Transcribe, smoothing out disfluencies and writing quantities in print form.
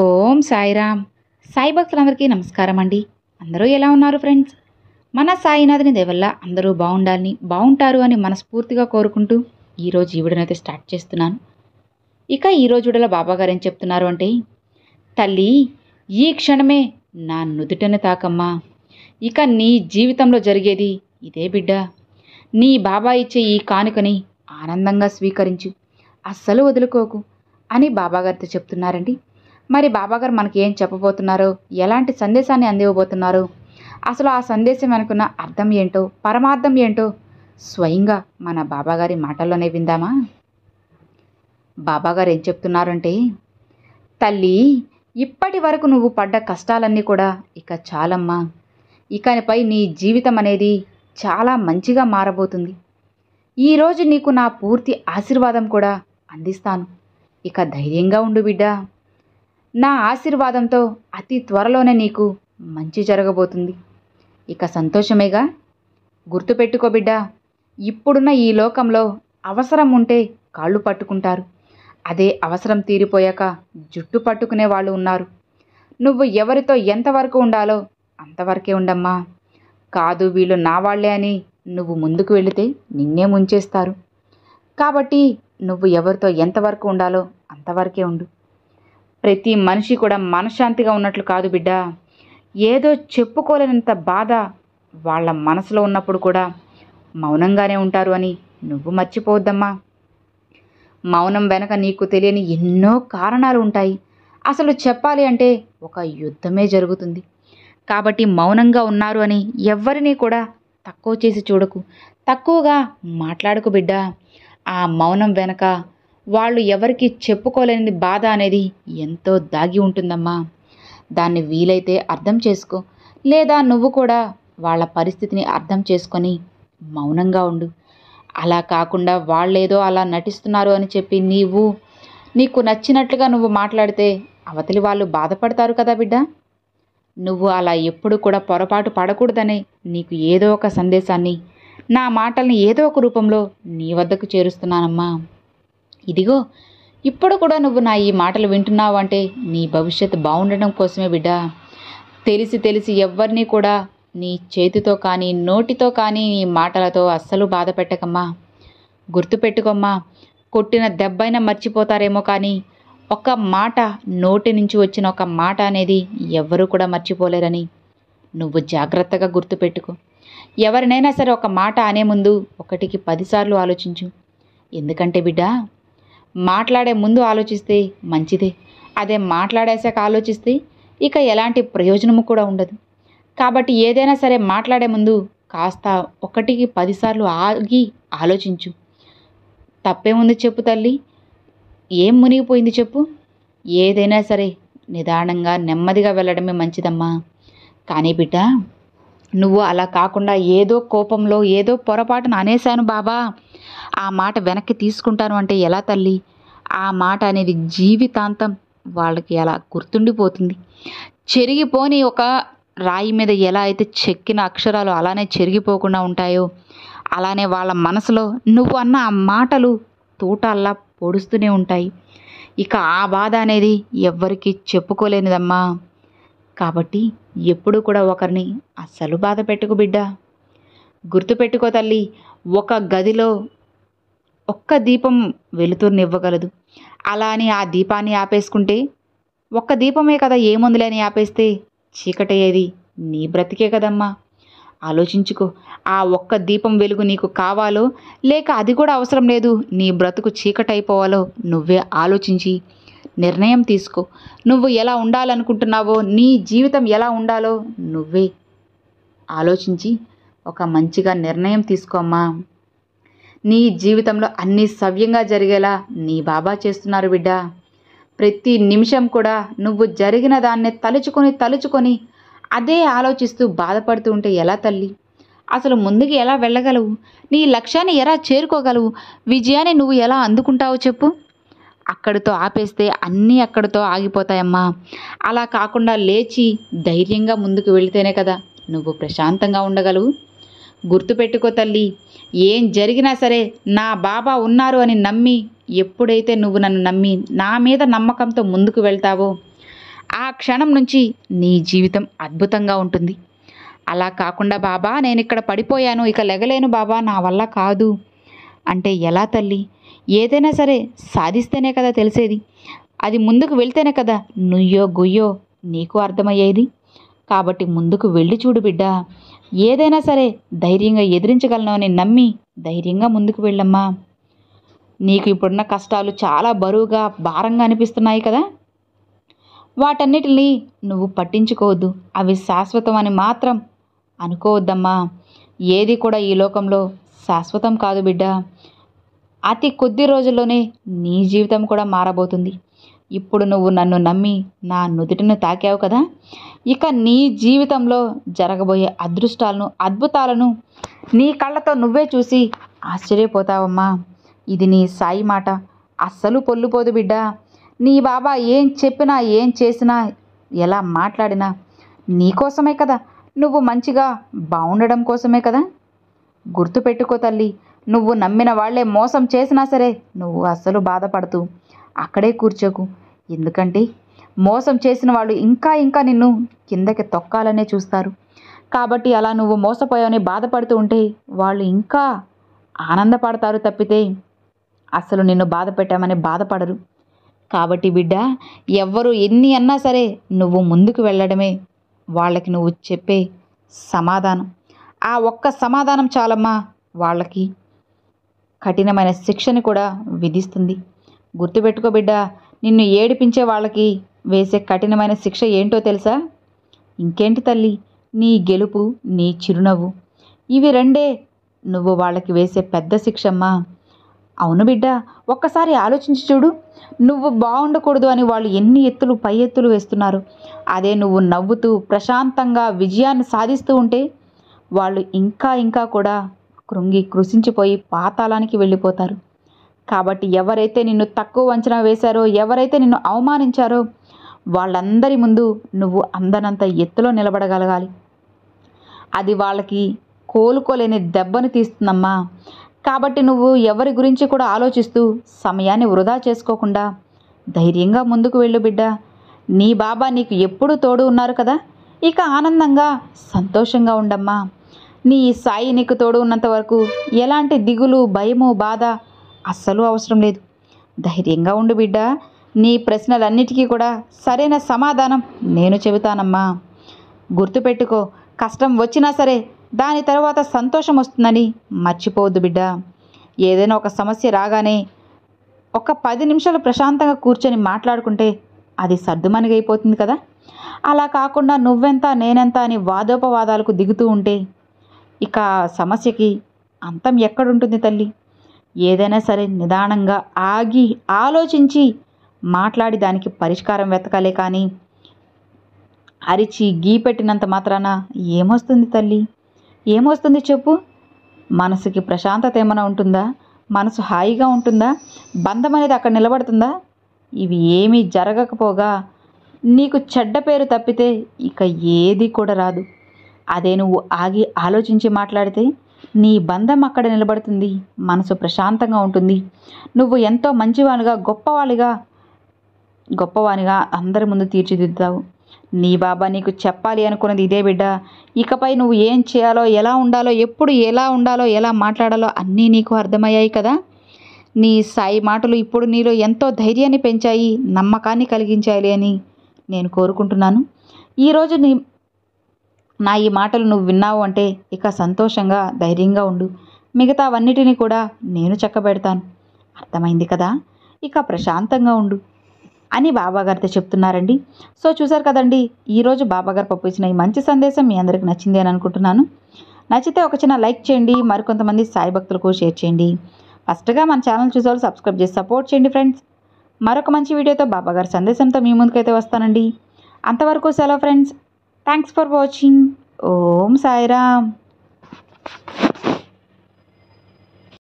ఓం సాయిరామ్. సాయి భక్తులందరికీ నమస్కారం అండి. అందరూ ఎలా ఉన్నారు ఫ్రెండ్స్? మన సాయినాథుని దయవల్ల అందరూ బాగుండాలని బాగుంటారు అని మనస్ఫూర్తిగా కోరుకుంటూ ఈరోజు ఈ వీడియోనైతే స్టార్ట్ చేస్తున్నాను. ఇక ఈరోజు వీడియోలో బాబాగారు ఏం చెప్తున్నారు అంటే, తల్లి ఈ క్షణమే నా నుదుటని తాకమ్మా. ఇక నీ జీవితంలో జరిగేది ఇదే బిడ్డ. నీ బాబా ఇచ్చే ఈ కానుకని ఆనందంగా స్వీకరించు, అస్సలు వదులుకోకు అని బాబాగారితో చెప్తున్నారండి. మరి బాబాగారు మనకి ఏం చెప్పబోతున్నారో, ఎలాంటి సందేశాన్ని అందివ్వబోతున్నారో, అసలు ఆ సందేశం వెనుకున్న అర్థం ఏంటో, పరమార్థం ఏంటో స్వయంగా మన బాబాగారి మాటల్లోనే విందామా? బాబాగారు ఏం చెప్తున్నారంటే, తల్లి ఇప్పటి వరకు నువ్వు పడ్డ కష్టాలన్నీ కూడా ఇక చాలమ్మా. ఇకపై నీ జీవితం అనేది చాలా మంచిగా మారబోతుంది. ఈరోజు నీకు నా పూర్తి ఆశీర్వాదం కూడా అందిస్తాను. ఇక ధైర్యంగా ఉండు బిడ్డ. నా ఆశీర్వాదంతో అతి త్వరలోనే నీకు మంచి జరగబోతుంది. ఇక సంతోషమేగా. గుర్తుపెట్టుకో బిడ్డ, ఇప్పుడున్న ఈ లోకంలో అవసరం ఉంటే కాళ్ళు పట్టుకుంటారు, అదే అవసరం తీరిపోయాక జుట్టు పట్టుకునే వాళ్ళు ఉన్నారు. నువ్వు ఎవరితో ఎంతవరకు ఉండాలో అంతవరకే ఉండమ్మా. కాదు వీళ్ళు నా వాళ్లే అని నువ్వు ముందుకు వెళితే నిన్నే ముంచేస్తారు. కాబట్టి నువ్వు ఎవరితో ఎంతవరకు ఉండాలో అంతవరకే ఉండు. ప్రతి మనిషి కూడా మనశ్శాంతిగా ఉన్నట్లు కాదు బిడ్డ. ఏదో చెప్పుకోలేనంత బాధ వాళ్ళ మనసులో ఉన్నప్పుడు కూడా మౌనంగానే ఉంటారు అని నువ్వు మర్చిపోవద్దమ్మా. మౌనం వెనక నీకు తెలియని ఎన్నో కారణాలు ఉంటాయి. అసలు చెప్పాలి అంటే ఒక యుద్ధమే జరుగుతుంది. కాబట్టి మౌనంగా ఉన్నారు అని ఎవ్వరినీ కూడా తక్కువ చేసి చూడకు, తక్కువగా మాట్లాడకు బిడ్డ. ఆ మౌనం వెనక వాళ్ళు ఎవరికి చెప్పుకోలేని బాధ అనేది ఎంతో దాగి ఉంటుందమ్మా. దాన్ని వీలైతే అర్థం చేసుకో, లేదా నువ్వు కూడా వాళ్ళ పరిస్థితిని అర్థం చేసుకొని మౌనంగా ఉండు. అలా కాకుండా వాళ్ళేదో అలా నటిస్తున్నారు అని చెప్పి నీకు నచ్చినట్లుగా నువ్వు మాట్లాడితే అవతలి వాళ్ళు బాధపడతారు కదా బిడ్డ. నువ్వు అలా ఎప్పుడు కూడా పొరపాటు పడకూడదనే నీకు ఏదో ఒక సందేశాన్ని, నా మాటల్ని ఏదో ఒక రూపంలో నీ వద్దకు చేరుస్తున్నానమ్మా. ఇదిగో ఇప్పుడు కూడా నువ్వు నా ఈ మాటలు వింటున్నావు అంటే నీ భవిష్యత్తు బాగుండడం కోసమే బిడ్డ. తెలిసి ఎవ్వరినీ కూడా నీ చేతితో కానీ నోటితో కానీ నీ మాటలతో అస్సలు బాధ పెట్టకమ్మా. గుర్తుపెట్టుకోమ్మా, కొట్టిన దెబ్బైనా మర్చిపోతారేమో కానీ ఒక మాట, నోటి నుంచి వచ్చిన ఒక మాట అనేది ఎవ్వరూ కూడా మర్చిపోలేరని నువ్వు జాగ్రత్తగా గుర్తుపెట్టుకో. ఎవరినైనా సరే ఒక మాట అనే ముందు 1కి 10 సార్లు ఆలోచించు. ఎందుకంటే బిడ్డ, మాట్లాడే ముందు ఆలోచిస్తే మంచిదే, అదే మాట్లాడేశాక ఆలోచిస్తే ఇక ఎలాంటి ప్రయోజనము కూడా ఉండదు. కాబట్టి ఏదైనా సరే మాట్లాడే ముందు కాస్త 1కి 10 సార్లు ఆగి ఆలోచించు. తప్పేముంది చెప్పు తల్లి? ఏం మునిగిపోయింది చెప్పు? ఏదైనా సరే నిదానంగా నెమ్మదిగా వెళ్ళడమే మంచిదమ్మా. కానీ బిడ్డ, నువ్వు అలా కాకుండా ఏదో కోపంలో ఏదో పొరపాటున అనేశాను బాబా, ఆ మాట వెనక్కి తీసుకుంటాను అంటే ఎలా తల్లి? ఆ మాట అనేది జీవితాంతం వాళ్ళకి అలా గుర్తుండిపోతుంది. చెరిగిపోని ఒక రాయి మీద ఎలా అయితే చెక్కిన అక్షరాలు అలానే చెరిగిపోకుండా ఉంటాయో, అలానే వాళ్ళ మనసులో నువ్వు అన్న ఆ మాటలు తూటాల్లా పొడుస్తూనే ఉంటాయి. ఇక ఆ బాధ అనేది ఎవ్వరికీ చెప్పుకోలేనిదమ్మా. కాబట్టి ఎప్పుడు కూడా ఒకరిని అస్సలు బాధ పెట్టుకు బిడ్డ. గుర్తుపెట్టుకో తల్లి, ఒక గదిలో ఒక్క దీపం వెలుతురునివ్వగలదు. అలా అని ఆ దీపాన్ని ఆపేసుకుంటే, ఒక్క దీపమే కదా ఏముందిలే అని ఆపేస్తే చీకటయ్యేది నీ బ్రతికే కదమ్మా. ఆలోచించుకో. ఆ ఒక్క దీపం వెలుగు నీకు కావాలో, లేక అది కూడా అవసరం లేదు, నీ బ్రతుకు చీకటైపోవాలో నువ్వే ఆలోచించి నిర్ణయం తీసుకో. నువ్వు ఎలా ఉండాలనుకుంటున్నావో, నీ జీవితం ఎలా ఉండాలో నువ్వే ఆలోచించి ఒక మంచిగా నిర్ణయం తీసుకోమ్మా. నీ జీవితంలో అన్నీ సవ్యంగా జరిగేలా నీ బాబా చేస్తున్నారు బిడ్డ. ప్రతి నిమిషం కూడా నువ్వు జరిగిన దాన్ని తలుచుకొని అదే ఆలోచిస్తూ బాధపడుతూ ఉంటే ఎలా తల్లి? అసలు ముందుకు ఎలా వెళ్ళగలవు? నీ లక్ష్యాన్ని ఎలా చేరుకోగలవు? విజయాన్ని నువ్వు ఎలా అందుకుంటావో చెప్పు. అక్కడితో ఆపేస్తే అన్నీ అక్కడితో ఆగిపోతాయమ్మా. అలా కాకుండా లేచి ధైర్యంగా ముందుకు వెళితేనే కదా నువ్వు ప్రశాంతంగా ఉండగలవు. గుర్తుపెట్టుకో తల్లి, ఏం జరిగినా సరే నా బాబా ఉన్నారు అని నమ్మి, ఎప్పుడైతే నువ్వు నన్ను నమ్మి నా మీద నమ్మకంతో ముందుకు వెళ్తావో, ఆ క్షణం నుంచి నీ జీవితం అద్భుతంగా ఉంటుంది. అలా కాకుండా బాబా నేను ఇక్కడ పడిపోయాను, ఇక లెగలేను బాబా, నా వల్ల కాదు అంటే ఎలా తల్లి? ఏదైనా సరే సాధిస్తేనే కదా తెలిసేది. అది ముందుకు వెళ్తేనే కదా నుయ్యో గుయ్యో నీకు అర్థమయ్యేది. కాబట్టి ముందుకు వెళ్ళి చూడు బిడ్డ. ఏదైనా సరే ధైర్యంగా ఎదిరించగలను అని నమ్మి ధైర్యంగా ముందుకు వెళ్ళమ్మా. నీకు ఇప్పుడున్న కష్టాలు చాలా బరువుగా భారంగా అనిపిస్తున్నాయి కదా, వాటన్నిటిని నువ్వు పట్టించుకోవద్దు. అవి శాశ్వతం అని మాత్రం అనుకోవద్దమ్మా. ఏది కూడా ఈ లోకంలో శాశ్వతం కాదు బిడ్డ. అతి కొద్ది రోజుల్లోనే నీ జీవితం కూడా మారబోతుంది. ఇప్పుడు నువ్వు నన్ను నమ్మి నా నుదుటిని తాకావు కదా, ఇక నీ జీవితంలో జరగబోయే అదృష్టాలను అద్భుతాలను నీ కళ్ళతో నువ్వే చూసి ఆశ్చర్యపోతావమ్మా. ఇది నీ సాయి మాట, అస్సలు పొల్లుపోదు బిడ్డ. నీ బాబా ఏం చెప్పినా ఏం చేసినా ఎలా మాట్లాడినా నీకోసమే కదా, నువ్వు మంచిగా బాగుండడం కోసమే కదా. గుర్తుపెట్టుకో తల్లి, నువ్వు నమ్మిన వాళ్లే మోసం చేసినా సరే నువ్వు అస్సలు బాధపడుతూ అక్కడే కూర్చోకు. ఎందుకంటే మోసం చేసిన వాళ్ళు ఇంకా ఇంకా నిన్ను కిందకి తొక్కాలనే చూస్తారు. కాబట్టి అలా నువ్వు మోసపోయావని బాధపడుతూ ఉంటే వాళ్ళు ఇంకా ఆనందపడతారు తప్పితే అసలు నిన్ను బాధ పెట్టామని బాధపడరు. కాబట్టి బిడ్డ, ఎవ్వరు ఎన్ని అన్నా సరే నువ్వు ముందుకు వెళ్ళడమే వాళ్ళకి నువ్వు చెప్పే సమాధానం. ఆ ఒక్క సమాధానం చాలమ్మా వాళ్ళకి కఠినమైన శిక్షని కూడా విధిస్తుంది. గుర్తుపెట్టుకో బిడ్డ, నిన్ను ఏడిపించే వాళ్ళకి వేసే కఠినమైన శిక్ష ఏంటో తెలుసా? ఇంకేంటి తల్లి, నీ గెలుపు, నీ చిరునవ్వు. ఇవి రెండే నువ్వు వాళ్ళకి వేసే పెద్ద శిక్షమ్మా. అవును బిడ్డ, ఒక్కసారి ఆలోచించి చూడు. నువ్వు బాగుండకూడదు అని వాళ్ళు ఎన్ని ఎత్తులు పై ఎత్తులు వేస్తున్నారు. అదే నువ్వు నవ్వుతూ ప్రశాంతంగా విజయాన్ని సాధిస్తూ ఉంటే వాళ్ళు ఇంకా ఇంకా కూడా కృంగి కృషించిపోయి పాతాళానికి వెళ్ళిపోతారు. కాబట్టి ఎవరైతే నిన్ను తక్కువ అంచనా వేశారో, ఎవరైతే నిన్ను అవమానించారో వాళ్ళందరి ముందు నువ్వు అందనంత ఎత్తులో నిలబడగలగాలి. అది వాళ్ళకి కోలుకోలేని దెబ్బని తీస్తుందమ్మా. కాబట్టి నువ్వు ఎవరి గురించి కూడా ఆలోచిస్తూ సమయాన్ని వృధా చేసుకోకుండా ధైర్యంగా ముందుకు వెళ్ళు బిడ్డ. నీ బాబా నీకు ఎప్పుడూ తోడు ఉన్నారు కదా, ఇక ఆనందంగా సంతోషంగా ఉండమ్మా. నీ సాయి నీకు తోడు ఉన్నంత వరకు ఎలాంటి దిగులు, భయము, బాధ అస్సలు అవసరం లేదు. ధైర్యంగా ఉండు బిడ్డ. నీ ప్రశ్నలన్నిటికీ కూడా సరైన సమాధానం నేను చెబుతానమ్మా. గుర్తుపెట్టుకో, కష్టం వచ్చినా సరే దాని తర్వాత సంతోషం వస్తుందని మర్చిపోవద్దు బిడ్డ. ఏదైనా ఒక సమస్య రాగానే ఒక 10 నిమిషాలు ప్రశాంతంగా కూర్చొని మాట్లాడుకుంటే అది సర్దుమణిగైపోతుంది కదా. అలా కాకుండా నువ్వెంత నేనెంత అని వాదోపవాదాలకు దిగుతూ ఉంటే ఇక సమస్యకి అంతం ఎక్కడుంటుంది తల్లి? ఏదైనా సరే నిదానంగా ఆగి ఆలోచించి మాట్లాడి దానికి పరిష్కారం వెతకాలే కానీ అరిచి గీపెట్టినంత మాత్రాన ఏమొస్తుంది తల్లి? ఏమొస్తుంది చెప్పు? మనసుకి ప్రశాంతత ఏమైనా ఉంటుందా? మనసు హాయిగా ఉంటుందా? బంధం అనేది అక్కడ నిలబడుతుందా? ఇవి ఏమీ జరగకపోగా నీకు చెడ్డ పేరు తప్పితే ఇక ఏది కూడా రాదు. అదే నువ్వు ఆగి ఆలోచించి మాట్లాడితే నీ బంధం అక్కడ నిలబడుతుంది, మనసు ప్రశాంతంగా ఉంటుంది. నువ్వు ఎంతో మంచివానిగా గొప్పవానిగా అందరి ముందు తీర్చిదిద్దుతావు. నీ బాబా నీకు చెప్పాలి అనుకున్నది ఇదే బిడ్డ. ఇకపై నువ్వు ఏం చేయాలో, ఎలా ఉండాలో, ఎప్పుడు ఎలా ఉండాలో, ఎలా మాట్లాడాలో అన్నీ నీకు అర్థమయ్యాయి కదా. నీ సాయి మాటలు ఇప్పుడు నీలో ఎంతో ధైర్యాన్ని పెంచాయి, నమ్మకాన్ని కలిగించాలి అని నేను కోరుకుంటున్నాను. ఈరోజు నా ఈ మాటలు నువ్వు విన్నావు అంటే ఇక సంతోషంగా ధైర్యంగా ఉండు. మిగతావన్నిటినీ కూడా నేను చక్కబెడతాను. అర్థమైంది కదా? ఇక ప్రశాంతంగా ఉండు అని బాబాగారితో చెప్తున్నారండి. సో చూసారు కదండి, ఈరోజు బాబాగారు పంపించిన ఈ మంచి సందేశం మీ అందరికి నచ్చింది అని అనుకుంటున్నాను. నచ్చితే ఒక చిన్న లైక్ చేయండి, మరికొంతమంది సాయి భక్తులకు షేర్ చేయండి. ఫస్ట్గా మన ఛానల్ చూసేవాళ్ళు సబ్స్క్రైబ్ చేసి సపోర్ట్ చేయండి ఫ్రెండ్స్. మరొక మంచి వీడియోతో బాబాగారి సందేశంతో మీ ముందుకైతే వస్తానండి. అంతవరకు సెలవు friends. Thanks for watching. Om Sairam.